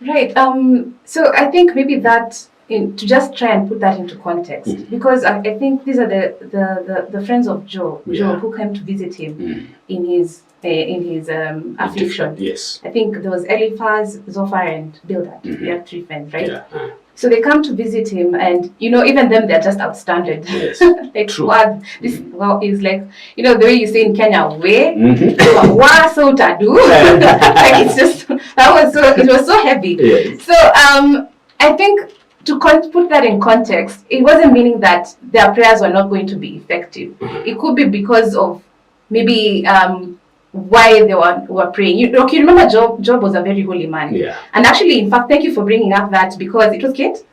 Right. So I think maybe to just try and put that into context, because I think these are the friends of Job who came to visit him in his affliction. Yes. I think there was Eliphaz, Zophar, and Bildad. They are three friends, right? Yeah. So they come to visit him, and even them, they're just outstanded. Yes. Like what this is like, the way you say in Kenya, wa so tadu. Like it's just it was so heavy. Yes. So I think to put that in context, it wasn't meaning that their prayers were not going to be effective. It could be because of maybe why they were praying. You remember Job was a very holy man. Yeah. And actually, in fact, thank you for bringing up that, because it was Kate.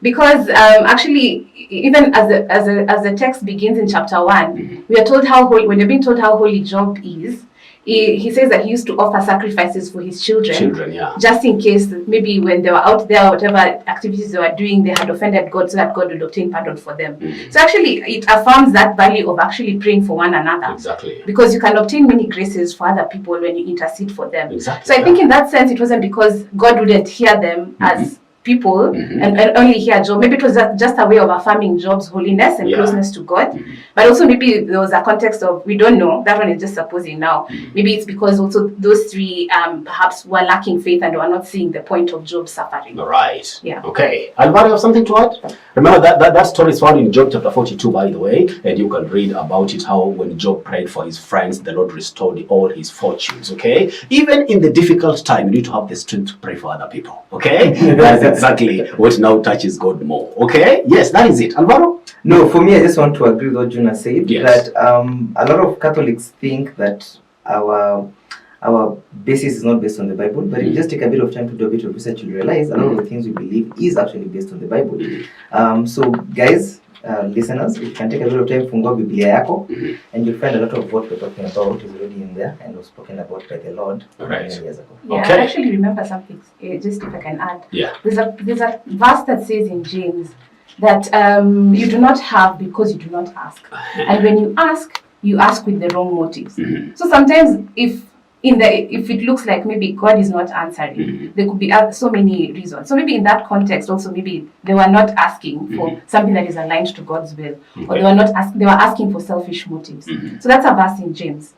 Because actually, even as the text begins in chapter 1, we are told how holy, when you're being told how holy Job is, he says that he used to offer sacrifices for his children, just in case maybe when they were out there, whatever activities they were doing, they had offended God, so that God would obtain pardon for them. So actually, it affirms that value of actually praying for one another. Exactly. Because you can obtain many graces for other people when you intercede for them. Exactly. So I think in that sense, it wasn't because God wouldn't hear them as people and only hear Job. Maybe it was just a way of affirming Job's holiness and closeness to God. But also maybe there was a context of, we don't know, that one is just supposing now. Maybe it's because also those three perhaps were lacking faith and were not seeing the point of Job's suffering. Right. Yeah. Okay. Alvaro, you have something to add? Remember that story is found in Job chapter 42, by the way, and you can read about it, how when Job prayed for his friends, the Lord restored all his fortunes, okay? Even in the difficult time, you need to have the strength to pray for other people, okay? That's exactly what now touches God more, okay? Yes, that is it. Alvaro? No, for me, I just want to agree with what Jonah said, yes. that a lot of Catholics think that our basis is not based on the Bible, but if you just take a bit of time to do a bit of research, you'll realize a lot of the things we believe is actually based on the Bible. So guys, listeners, if you can take a bit of time, fungua Biblia yako, and you'll find a lot of what we're talking about is already in there and was spoken about by the Lord many years ago. Yeah, I actually remember something, just if I can add. Yeah. There's a verse that says in James that you do not have because you do not ask. And when you ask with the wrong motives. So sometimes if it looks like maybe God is not answering, there could be so many reasons. So maybe in that context also, maybe they were not asking for something that is aligned to God's will, or they were asking for selfish motives. So that's a verse in James.